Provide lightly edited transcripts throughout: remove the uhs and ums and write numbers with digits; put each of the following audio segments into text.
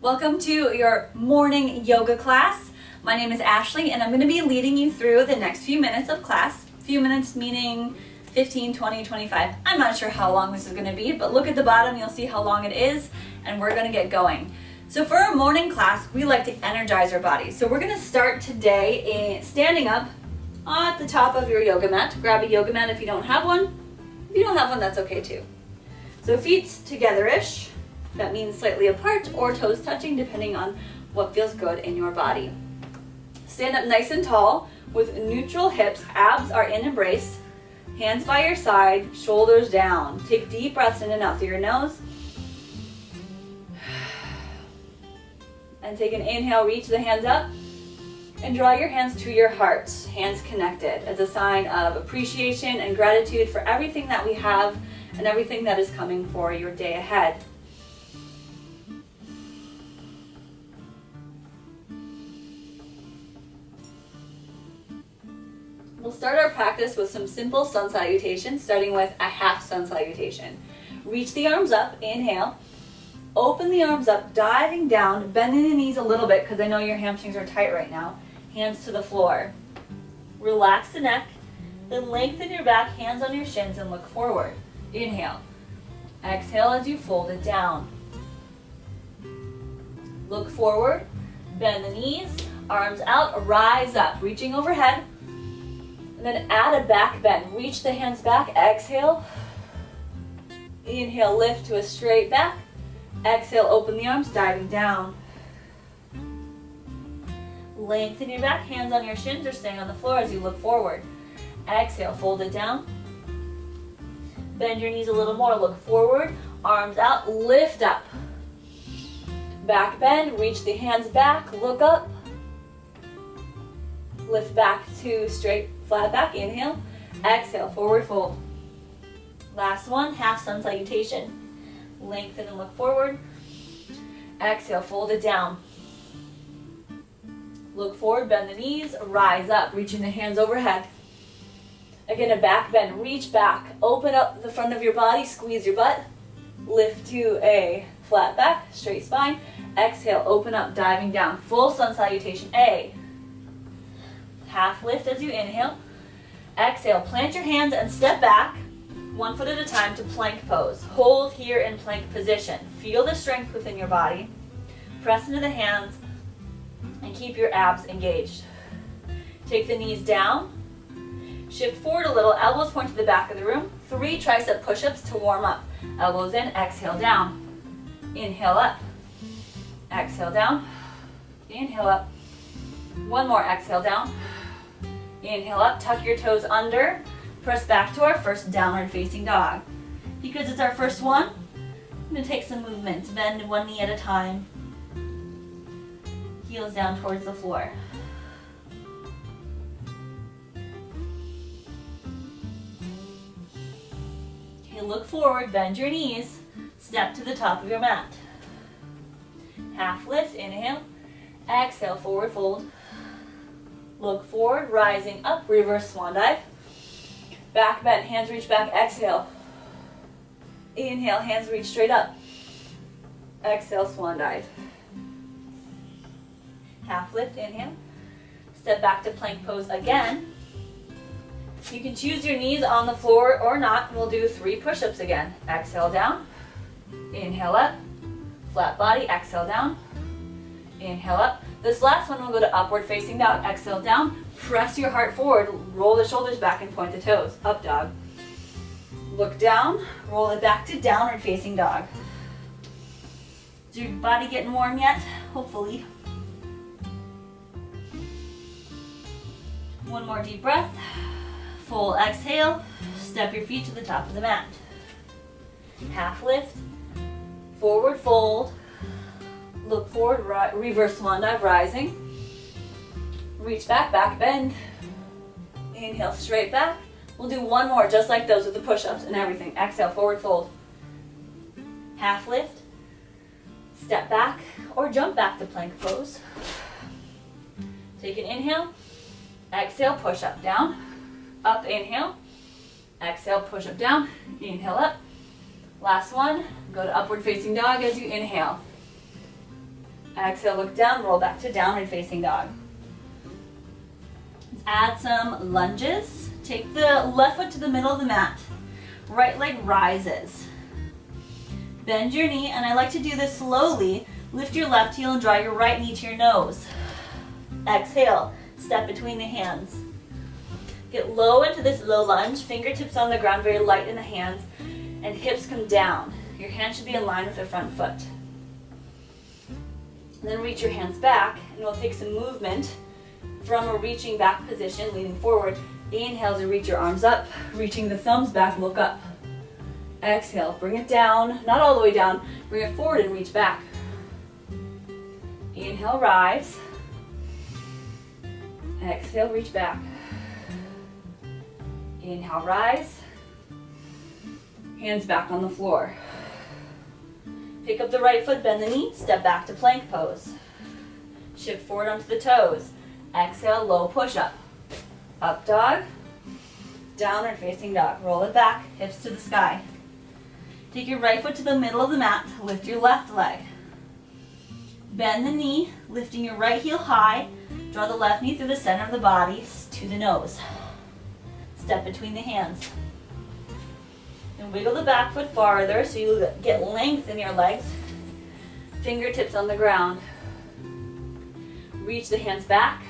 Welcome to your morning yoga class. My name is Ashley and I'm going to be leading you through the next few minutes of class. Few minutes meaning 15, 20, 25. I'm not sure how long this is going to be, but look at the bottom, you'll see how long it is, and we're going to get going. So for our morning class, we like to energize our bodies. So we're going to start today standing up at the top of your yoga mat. Grab a yoga mat if you don't have one. If you don't have one, that's okay too. So feet together-ish. That means slightly apart or toes touching depending on what feels good in your body. Stand up nice and tall with neutral hips, abs are in embrace, hands by your side, shoulders down. Take deep breaths in and out through your nose. And take an inhale, reach the hands up and draw your hands to your heart, hands connected as a sign of appreciation and gratitude for everything that we have and everything that is coming for your day ahead. We'll start our practice with some simple sun salutations, starting with a half sun salutation. Reach the arms up, inhale. Open the arms up, diving down, bending the knees a little bit because I know your hamstrings are tight right now. Hands to the floor. Relax the neck, then lengthen your back, hands on your shins and look forward. Inhale. Exhale as you fold it down. Look forward, bend the knees, arms out, rise up, reaching overhead. And then add a back bend. Reach the hands back, exhale. Inhale, lift to a straight back. Exhale, open the arms, diving down. Lengthen your back, hands on your shins or staying on the floor as you look forward. Exhale, fold it down. Bend your knees a little more, look forward, arms out, lift up. Back bend, reach the hands back, look up. Lift back to straight, flat back, inhale. Exhale, forward fold. Last one, half sun salutation. Lengthen and look forward. Exhale, fold it down. Look forward, bend the knees, rise up, reaching the hands overhead. Again, a back bend, reach back, open up the front of your body, squeeze your butt. Lift to a flat back, straight spine. Exhale, open up, diving down. Full sun salutation, A. Half lift as you inhale. Exhale, plant your hands and step back, 1 foot at a time to plank pose. Hold here in plank position. Feel the strength within your body. Press into the hands and keep your abs engaged. Take the knees down. Shift forward a little, elbows point to the back of the room. 3 tricep push-ups to warm up. Elbows in, exhale down. Inhale up. Exhale down. Inhale up. 1 more, exhale down. Inhale up, tuck your toes under. Press back to our first downward facing dog. Because it's our first one, I'm going to take some movements. Bend 1 knee at a time. Heels down towards the floor. Okay, look forward, bend your knees. Step to the top of your mat. Half lift, inhale. Exhale, forward fold. Look forward, rising up, reverse swan dive. Back bend, hands reach back, exhale. Inhale, hands reach straight up. Exhale, swan dive. Half lift, inhale. Step back to plank pose again. You can choose your knees on the floor or not. We'll do 3 push-ups again. Exhale down. Inhale up. Flat body, exhale down. Inhale up. This last one will go to upward facing dog. Exhale down. Press your heart forward. Roll the shoulders back and point the toes. Up dog. Look down. Roll it back to downward facing dog. Is your body getting warm yet? Hopefully. 1 more deep breath. Full exhale. Step your feet to the top of the mat. Half lift. Forward fold. Look forward, reverse swan dive, rising. Reach back, back bend. Inhale, straight back. We'll do 1 more, just like those with the push-ups and everything. Exhale, forward fold. Half lift. Step back or jump back to plank pose. Take an inhale. Exhale, push up, down. Up, inhale. Exhale, push up, down. Inhale up. Last one. Go to upward facing dog as you inhale. Exhale, look down, roll back to downward facing dog. Let's add some lunges. Take the left foot to the middle of the mat. Right leg rises. Bend your knee, and I like to do this slowly. Lift your left heel and draw your right knee to your nose. Exhale, step between the hands. Get low into this low lunge, fingertips on the ground, very light in the hands, and hips come down. Your hands should be in line with the front foot. And then reach your hands back, and we'll take some movement from a reaching back position, leaning forward. Inhale to reach your arms up, reaching the thumbs back, look up. Exhale, bring it down, not all the way down, bring it forward and reach back. Inhale, rise. Exhale, reach back. Inhale, rise. Hands back on the floor. Pick up the right foot, bend the knee, step back to plank pose. Shift forward onto the toes. Exhale, low push-up. Up dog, downward facing dog. Roll it back, hips to the sky. Take your right foot to the middle of the mat, lift your left leg. Bend the knee, lifting your right heel high. Draw the left knee through the center of the body to the nose. Step between the hands. And wiggle the back foot farther so you get length in your legs. Fingertips on the ground. Reach the hands back.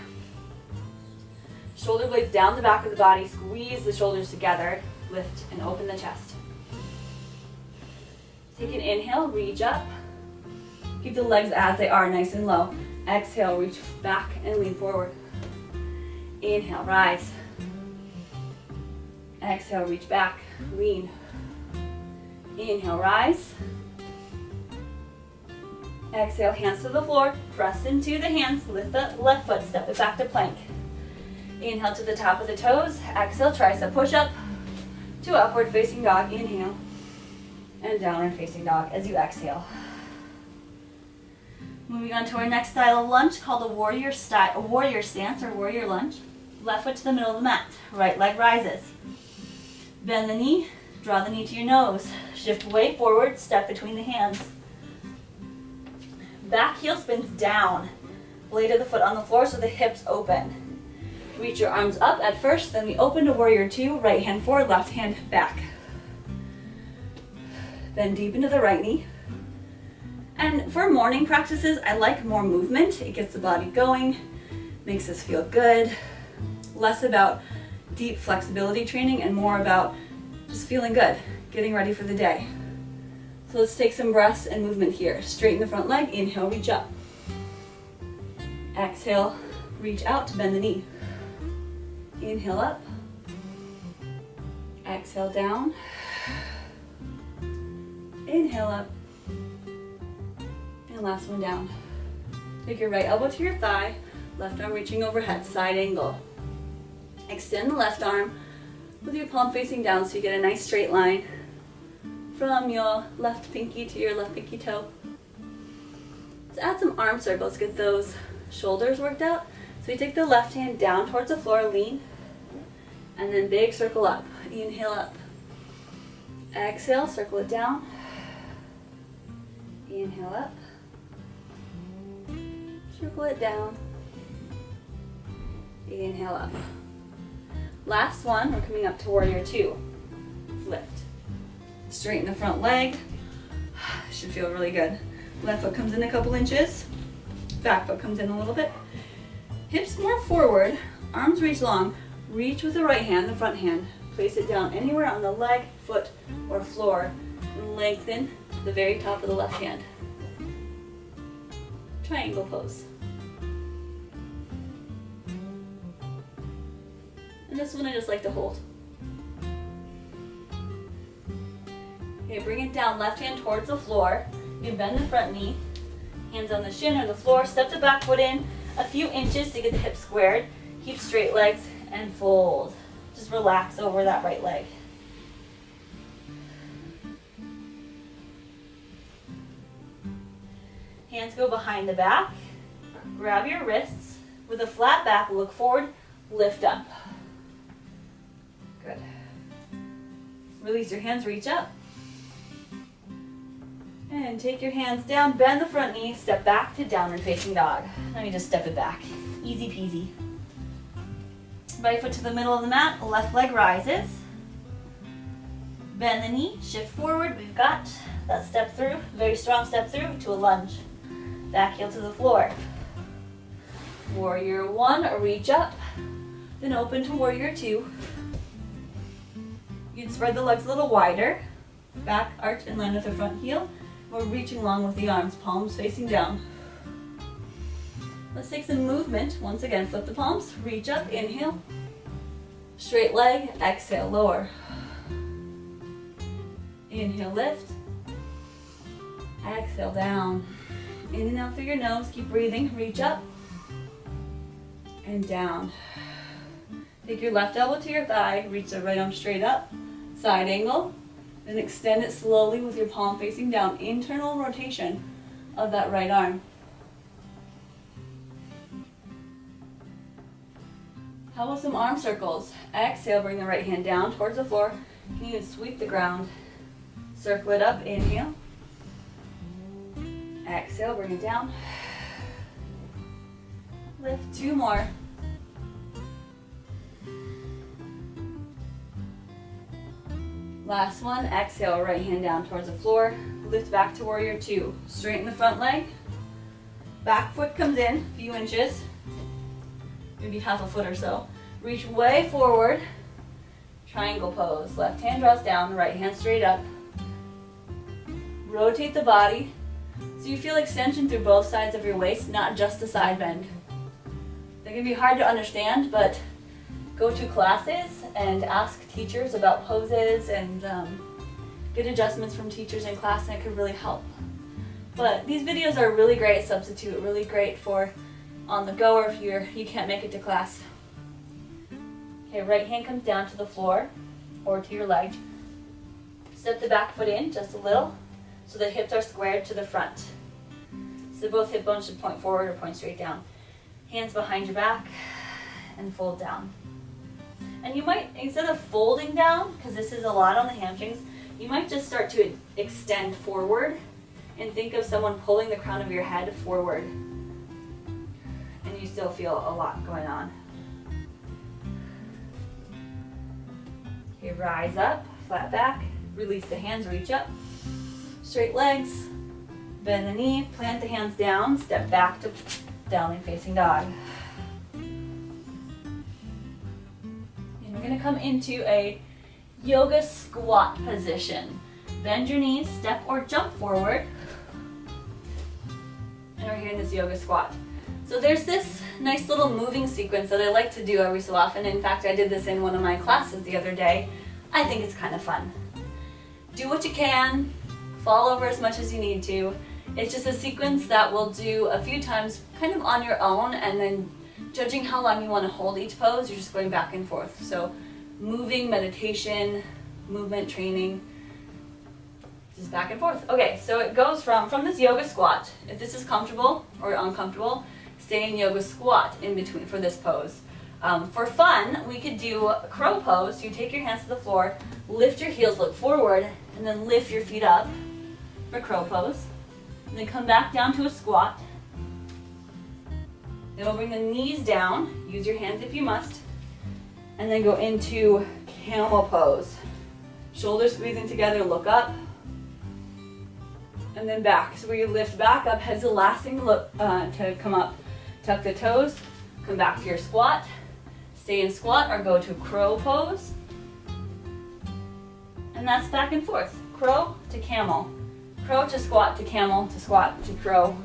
Shoulder blades down the back of the body. Squeeze the shoulders together. Lift and open the chest. Take an inhale, reach up. Keep the legs as they are, nice and low. Exhale, reach back and lean forward. Inhale, rise. Exhale, reach back, lean. Inhale, rise. Exhale, hands to the floor. Press into the hands, lift the left foot, step it back to plank. Inhale to the top of the toes. Exhale, tricep push-up to upward facing dog. Inhale. And downward facing dog as you exhale. Moving on to our next style of lunge called a warrior stance or warrior lunge. Left foot to the middle of the mat. Right leg rises. Bend the knee, draw the knee to your nose. Shift way forward, step between the hands. Back heel spins down. Blade of the foot on the floor so the hips open. Reach your arms up at first, then we open to warrior two. Right hand forward, left hand back. Bend deep into the right knee. And for morning practices, I like more movement. It gets the body going, makes us feel good. Less about deep flexibility training and more about just feeling good, getting ready for the day. So let's take some breaths and movement here. Straighten the front leg, inhale, reach up. Exhale, reach out to bend the knee. Inhale up. Exhale down. Inhale up. And last one down. Take your right elbow to your thigh, left arm reaching overhead, side angle. Extend the left arm with your palm facing down so you get a nice straight line from your left pinky to your left pinky toe. Let's add some arm circles, get those shoulders worked out. So you take the left hand down towards the floor, lean, and then big circle up. Inhale up. Exhale, circle it down. Inhale up. Circle it down. Inhale up. Last one, we're coming up to warrior two. Lift. Straighten the front leg. Should feel really good. Left foot comes in a couple inches. Back foot comes in a little bit. Hips more forward. Arms reach long. Reach with the right hand, the front hand. Place it down anywhere on the leg, foot, or floor. And lengthen to the very top of the left hand. Triangle pose. And this one I just like to hold. Okay, bring it down, left hand towards the floor. You bend the front knee, hands on the shin or the floor, step the back foot in a few inches to get the hips squared. Keep straight legs and fold. Just relax over that right leg. Hands go behind the back. Grab your wrists. With a flat back, look forward, lift up. Good. Release your hands, reach up. And take your hands down, bend the front knee, step back to downward facing dog. Let me just step it back. Easy peasy. Right foot to the middle of the mat, left leg rises. Bend the knee, shift forward. We've got that step through, very strong step through to a lunge. Back heel to the floor. Warrior one, reach up, then open to warrior two. You can spread the legs a little wider. Back arch in line with the front heel. We're reaching long with the arms, palms facing down. Let's take some movement. Once again, flip the palms, reach up, inhale. Straight leg, exhale, lower. Inhale, lift. Exhale, down. In and out through your nose, keep breathing, reach up. And down. Take your left elbow to your thigh, reach the right arm straight up, side angle, then extend it slowly with your palm facing down, internal rotation of that right arm. How about some arm circles? Exhale, bring the right hand down towards the floor. You can even sweep the ground. Circle it up, inhale. Exhale, bring it down. Lift, two more. Last one, exhale, right hand down towards the floor. Lift back to warrior two. Straighten the front leg. Back foot comes in a few inches, maybe half a foot or so. Reach way forward. Triangle pose. Left hand draws down, right hand straight up. Rotate the body so you feel extension through both sides of your waist, not just the side bend. They can be hard to understand, but go to classes and ask teachers about poses and get adjustments from teachers in class, and it could really help. But these videos are a really great substitute, really great for on the go or if you can't make it to class. Okay, right hand comes down to the floor or to your leg. Step the back foot in just a little so the hips are squared to the front. So both hip bones should point forward or point straight down. Hands behind your back and fold down. And you might, instead of folding down, because this is a lot on the hamstrings, you might just start to extend forward and think of someone pulling the crown of your head forward. And you still feel a lot going on. Okay, rise up, flat back, release the hands, reach up. Straight legs, bend the knee, plant the hands down, step back to downward facing dog. And we're going to come into a yoga squat position. Bend your knees, step or jump forward. And we're here in this yoga squat. So there's this nice little moving sequence that I like to do every so often. In fact, I did this in one of my classes the other day. I think it's kind of fun. Do what you can, fall over as much as you need to. It's just a sequence that we'll do a few times kind of on your own, and then judging how long you want to hold each pose, you're just going back and forth. So moving, meditation, movement training, just back and forth. Okay, so it goes from this yoga squat. If this is comfortable or uncomfortable, stay in yoga squat in between for this pose. For fun, we could do a crow pose. So you take your hands to the floor, lift your heels, look forward, and then lift your feet up for crow pose. And then come back down to a squat. Then we'll bring the knees down. Use your hands if you must. And then go into camel pose. Shoulders squeezing together, look up. And then back. So where you lift back up, head's the last thing to come up. Tuck the toes, come back to your squat. Stay in squat or go to crow pose. And that's back and forth. Crow to camel. Crow to squat to camel to squat to crow.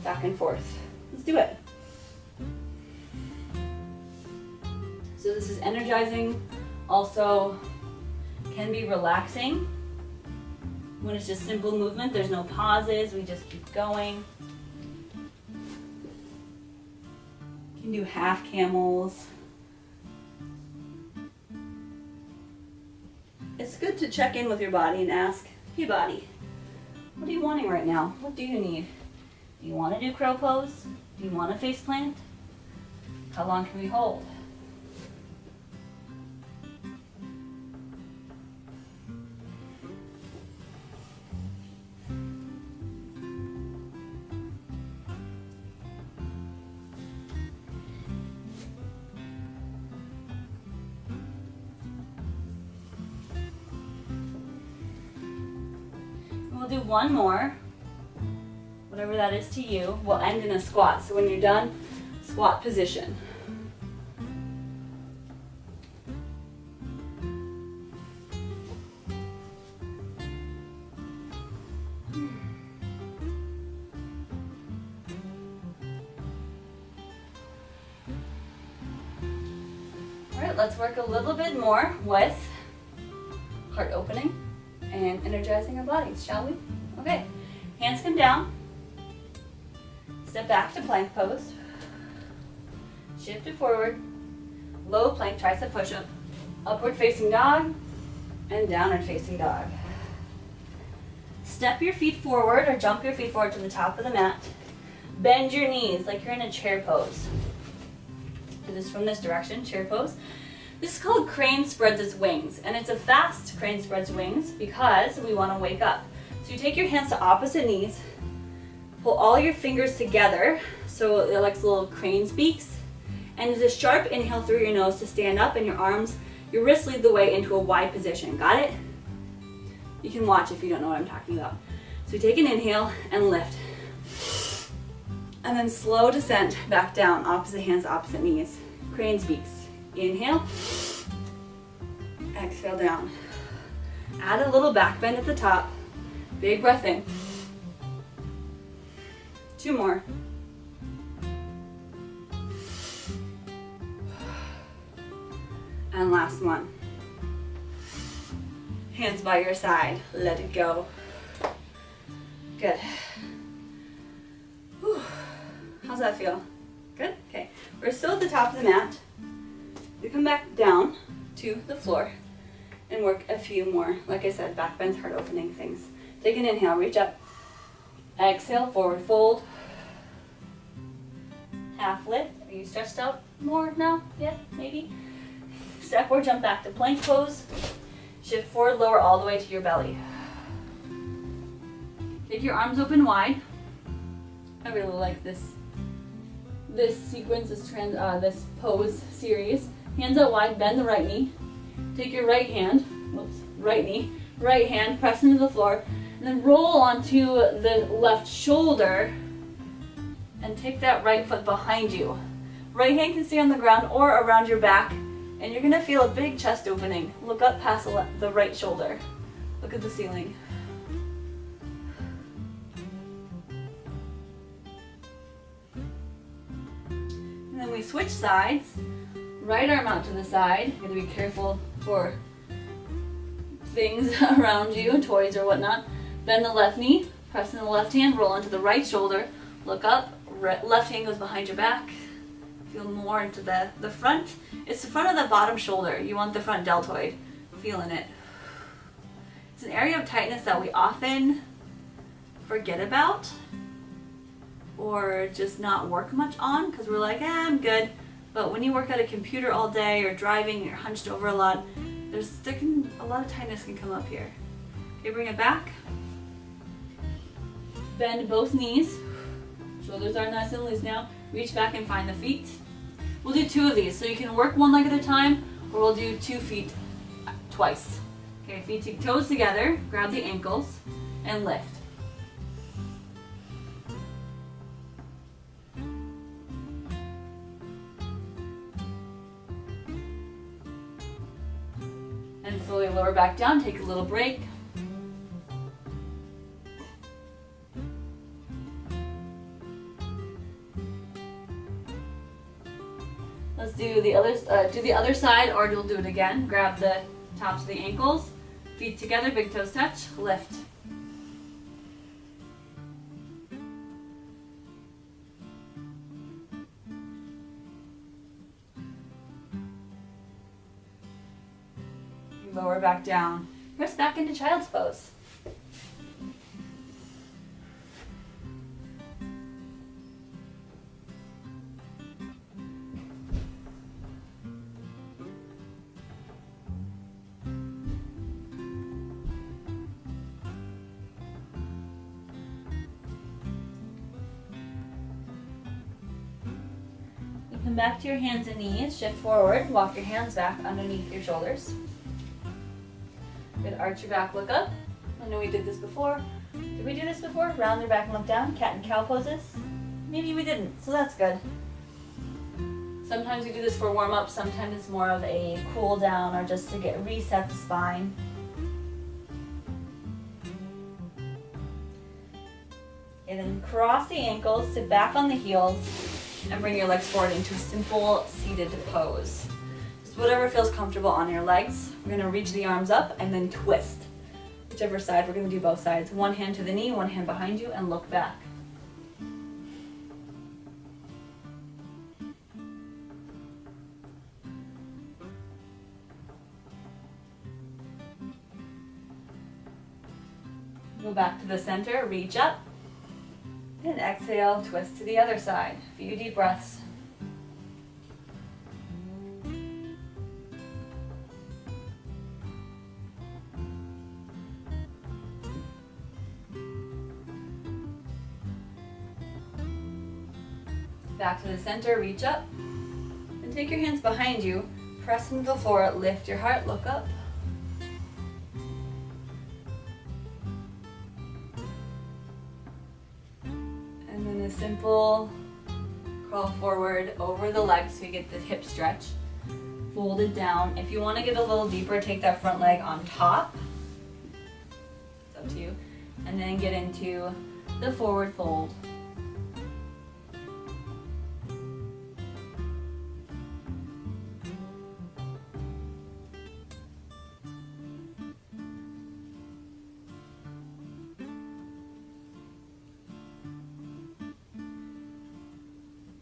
Back and forth. Let's do it. So this is energizing. Also can be relaxing. When it's just simple movement, there's no pauses. We just keep going. You can do half camels. It's good to check in with your body and ask, hey body, what are you wanting right now? What do you need? Do you want to do crow pose? Do you want to face plant? How long can we hold? one more, whatever that is to you. We'll end in a squat. So when you're done, squat position. All right, let's work a little bit more with heart opening and energizing our bodies, shall we? Okay, hands come down. Step back to plank pose. Shift it forward. Low plank tricep push-up. Upward facing dog and downward facing dog. Step your feet forward or jump your feet forward to the top of the mat. Bend your knees like you're in a chair pose. Do this from this direction, chair pose. This is called crane spreads its wings, and it's a fast crane spreads wings because we want to wake up. So you take your hands to opposite knees, pull all your fingers together so they're like little crane's beaks, and it's a sharp inhale through your nose to stand up, and your arms, your wrists lead the way into a wide position. Got it? You can watch if you don't know what I'm talking about. So take an inhale and lift. And then slow descent back down, opposite hands, opposite knees. Crane's beaks. Inhale. Exhale down. Add a little back bend at the top. Big breath in. 2 more. And last one. Hands by your side. Let it go. Good. Whew. How's that feel? Good? Okay. We're still at the top of the mat. We come back down to the floor and work a few more, like I said, back bends, heart opening things. Take an inhale, reach up. Exhale, forward fold. Half lift. Are you stretched out more now? Yeah, maybe. Step or jump back to plank pose. Shift forward, lower all the way to your belly. Take your arms open wide. I really like this sequence, this pose series. Hands out wide, bend the right knee. Take your right hand, right knee, right hand, press into the floor, and then roll onto the left shoulder and take that right foot behind you. Right hand can stay on the ground or around your back, and you're gonna feel a big chest opening. Look up past the right shoulder. Look at the ceiling. And then we switch sides. Right arm out to the side. You have to be careful for things around you, toys or whatnot. Bend the left knee, press in the left hand, roll onto the right shoulder. Look up, left hand goes behind your back. Feel more into the front. It's the front of the bottom shoulder. You want the front deltoid. Feeling it. It's an area of tightness that we often forget about or just not work much on because we're like, I'm good. But when you work at a computer all day or driving, you're hunched over a lot, a lot of tightness can come up here. Okay, bring it back. Bend both knees. Shoulders are nice and loose now. Reach back and find the feet. We'll do 2 of these. So you can work one leg at a time, or we'll do 2 feet twice. Okay, feet, toes together. Grab the ankles and lift. And slowly lower back down, take a little break. Let's do the other side, or we'll do it again. Grab the tops of the ankles, feet together, big toes touch, lift. Lower back down. Press back into child's pose. Come back to your hands and knees, shift forward, walk your hands back underneath your shoulders. Good, arch your back, look up. I know we did this before. Did we do this before? Round your back and look down, cat and cow poses? Maybe we didn't, so that's good. Sometimes we do this for warm-up, sometimes it's more of a cool down or just to reset the spine. And then cross the ankles, sit back on the heels, and bring your legs forward into a simple seated pose. Just whatever feels comfortable on your legs. We're gonna reach the arms up and then twist. Whichever side, we're gonna do both sides. One hand to the knee, one hand behind you, and look back. Go back to the center, reach up, and exhale, twist to the other side. A few deep breaths. Back to the center, reach up, and take your hands behind you, press into the floor, lift your heart, look up. And then a simple crawl forward over the legs so you get the hip stretch. Fold it down. If you want to get a little deeper, take that front leg on top. It's up to you. And then get into the forward fold.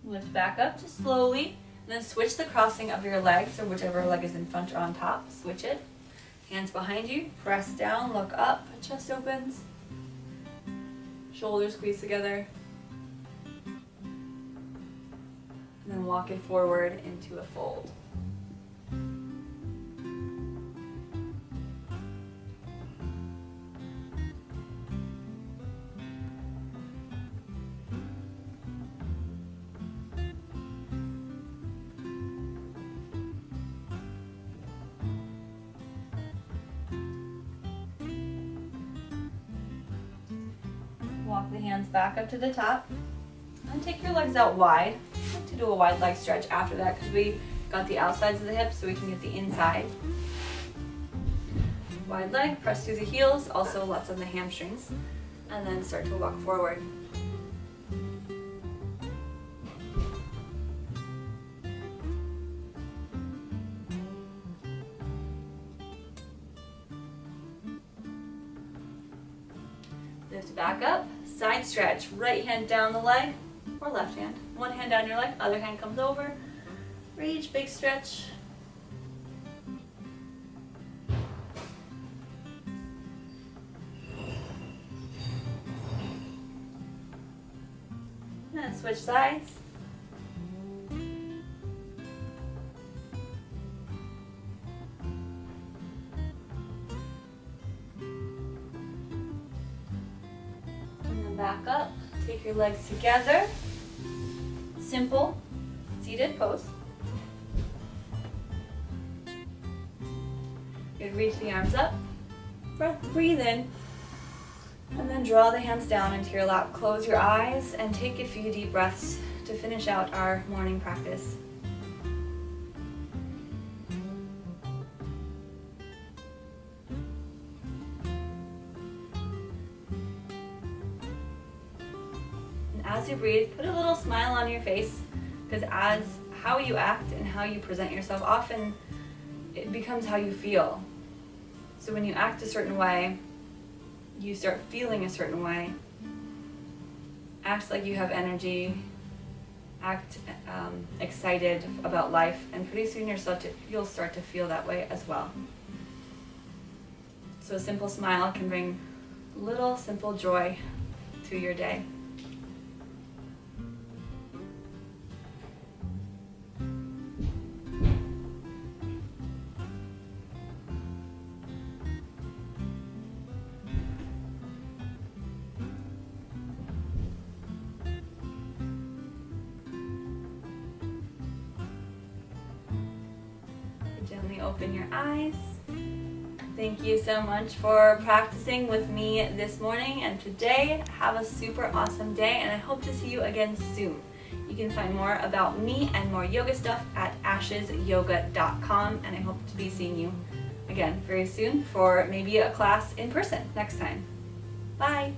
Lift back up just slowly, and then switch the crossing of your legs, or whichever leg is in front or on top, switch it. Hands behind you, press down, look up, chest opens, shoulders squeeze together, and then walk it forward into a fold. Walk the hands back up to the top, and take your legs out wide. I like to do a wide leg stretch after that because we got the outsides of the hips so we can get the inside. Wide leg, press through the heels, also lots on the hamstrings, and then start to walk forward. Lift back up, side stretch, right hand down the leg, or left hand. One hand down your leg, other hand comes over. Reach, big stretch. And then switch sides. Back up, take your legs together, simple seated pose. Good, reach the arms up, breathe in, and then draw the hands down into your lap. Close your eyes and take a few deep breaths to finish out our morning practice. As you breathe, put a little smile on your face, because as how you act and how you present yourself, often it becomes how you feel. So when you act a certain way, you start feeling a certain way. Act like you have energy, act excited about life, and pretty soon you'll start to feel that way as well. So a simple smile can bring a little simple joy to your day. Gently open your eyes. Thank you so much for practicing with me this morning and today. Have a super awesome day, and I hope to see you again soon. You can find more about me and more yoga stuff at ashesyoga.com, and I hope to be seeing you again very soon for maybe a class in person next time. Bye!